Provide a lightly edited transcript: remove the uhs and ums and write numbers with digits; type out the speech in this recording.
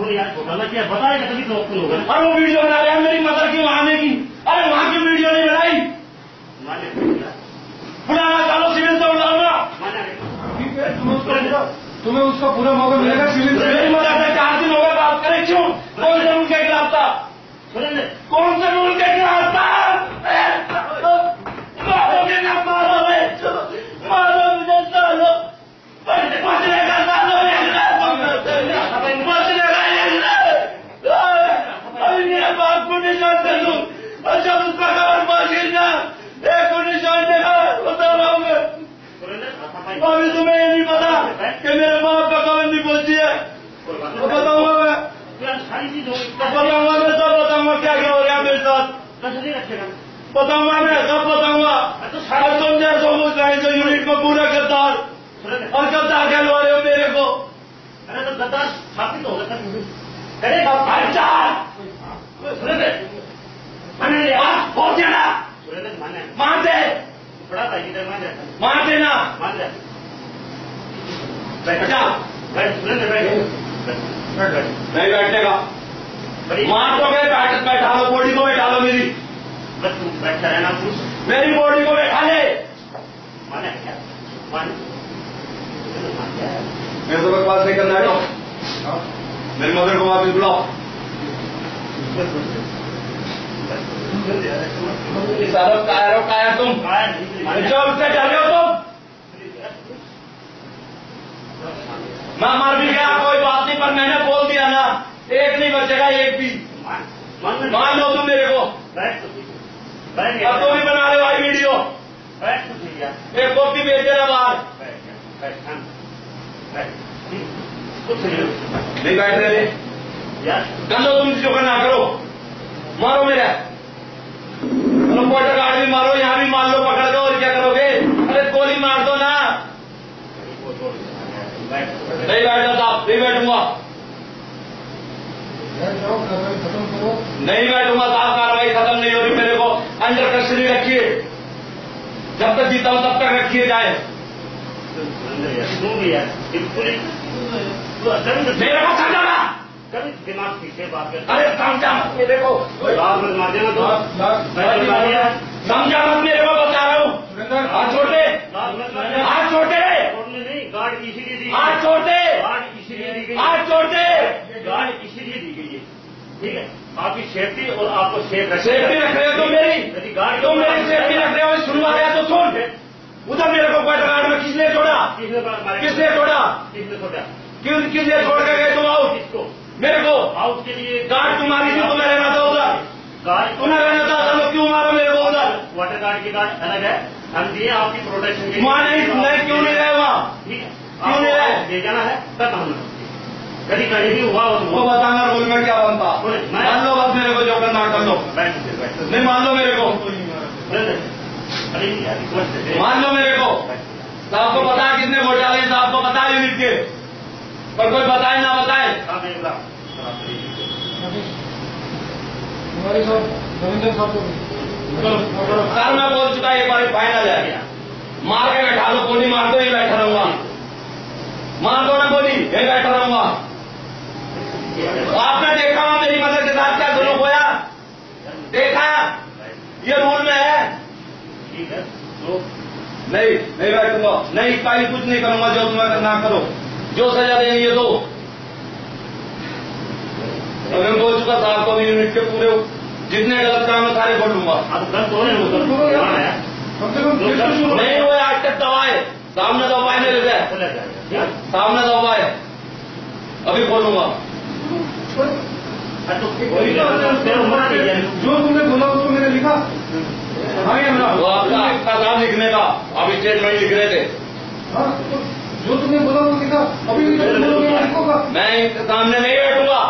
क्या बताएगा तभी तो ओपन होगा। और वो वीडियो बना रहे हैं मेरी मदर की वहां की। अरे वहां की वीडियो नहीं बनाई। पुराना चालो सिविल तोड़ डालना। ठीक है, तुम्हें उसका पूरा मौका मिलेगा सिविल से। मेरी मदर से 4 दिन हो गए बात करें, क्यों? कौन से रूल के खिलाफ था? कौन से रूल के खिलाफ था? मारोगे ना, मारो मुझे, सालो बचने का, सालो बचने का। अभी मेरे बाप को निशान कर दूं और जब उसका खबर पहुंची ना, एक को निशान देखा बता रहा हूँ मैं। अभी तुम्हें ये नहीं पता कि मेरे बाप का खबर नहीं पहुंची है। तो बताऊंगा मैं, बताऊंगा मैं, सब बताऊंगा क्या क्या हो रहा है मेरे साथ। बताऊंगा मैं, सब बताऊंगा। और तुम जैसो मुझ रहे जो यूनिट को पूरा गद्दार और गद्दार कहलवा रहे हो मेरे को। अरे तो गद्दार स्थापित हो गया करेगा हो गया ना, मान दे, मान देना, नहीं बैठने का। मान तो गए, बैठा लो, बॉडी को बैठा लो, मेरी बैठा रहना पुरुष, मेरी बॉडी को बैठा ले। माने क्या मान मेरे से बकवास नहीं करना है तो मेरी मदर को वापिस बुलाओ। काया तुम जब से चले हो तुम। मैं मर भी गया कोई बात नहीं, पर मैंने बोल दिया ना, एक नहीं बचेगा, एक भी। मान लो तुम मेरे को। अब तो भी बना रहे भाई वीडियो, एक कॉपी भेज देना बाहर। नहीं बैठ रहे, कर लो तुम जो करना करो, मारो मेरा। चलो क्वार्टर गार्ड भी मारो, यहाँ भी मार लो पकड़ दो, और क्या करोगे? अरे गोली मार दो ना। नहीं बैठना साहब, नहीं बैठूंगा, नहीं बैठूंगा साहब, कार्रवाई खत्म नहीं हो रही, मेरे को अंडर कस्टडी रखिए, जब तक जीता हूं तब तक रखिए जाए। मेरे को समझाना, कभी दिमाग पीछे बात करते। अरे समझा मत मेरे को, माध्यम तो समझा मत मेरे को, बता रहा हूँ। हाथ छोटे, हाथ छोटे, नहीं गार्ड इसीलिए दी, हाथ छोटे, गार्ड इसीलिए दी गई, हाथ छोटे, गार्ड इसीलिए दी गई है, ठीक है। आपकी सेफ्टी और आपको सेफ्टी रख रहे हो तुम मेरी, गार्ड तुम मेरी सेफ्टी रख रहे हो। सुनवा गया तो सुन, उधर मेरे को क्वार्टर गार्ड में किसने छोड़ा, किसने छोड़ा, किसने छोड़ के गए तुम? आओ किसको, मेरे को आउट के लिए गार्ड तुम्हारी थी, तुम्हें रहना था उधर, गार्ड तुम्हें रहना था, चलो क्यों मारा मेरे को उधर? वाटर गार्ड की गार्ड अलग है, हम दिए आपकी प्रोटेक्शन के वहां नहीं, क्यों नहीं रहे वहां? ठीक है, क्यों नहीं रहे? ले जाना है तब हम कभी कहीं भी हुआ वो बताना रोल में क्या बनता। मान लो बस मेरे को जो करना कर लो, नहीं मान लो मेरे को, मान लो मेरे को। साहब को पता है कितने घोटाले, साहब को पता है यूनिट के, पर कोई बताए ना बताए। सर मैं बोल चुका, एक बार फाइनल है, मार के बैठा लो, गोली मार दो, यही बैठा रहूंगा, मार दो ना गोली, यही बैठा रहूंगा। आपने देखा वहां मेरी मदद के साथ क्या जुल्म होया, देखा, ये रूल में है। ठीक है, नहीं बैठूंगा, नहीं कहीं कुछ नहीं करूंगा, जो तुम्हें ना करो, जो सजा देंगे ये दो। मैं बोल चुका साहब को, यूनिट के पूरे जितने गलत काम है सारे खोल लूंगा। नहीं हुए आज तक दवाए, सामने दवाए मेरे से, सामने दवाए, अभी खोलूंगा। जो तुमने बोला उसको मैंने लिखा, वो आपका काम लिखने का, अभी स्टेटमेंट लिख रहे थे। जो तुमने बोला वो लिखा, अभी लिखोगा। मैं सामने नहीं बैठूंगा।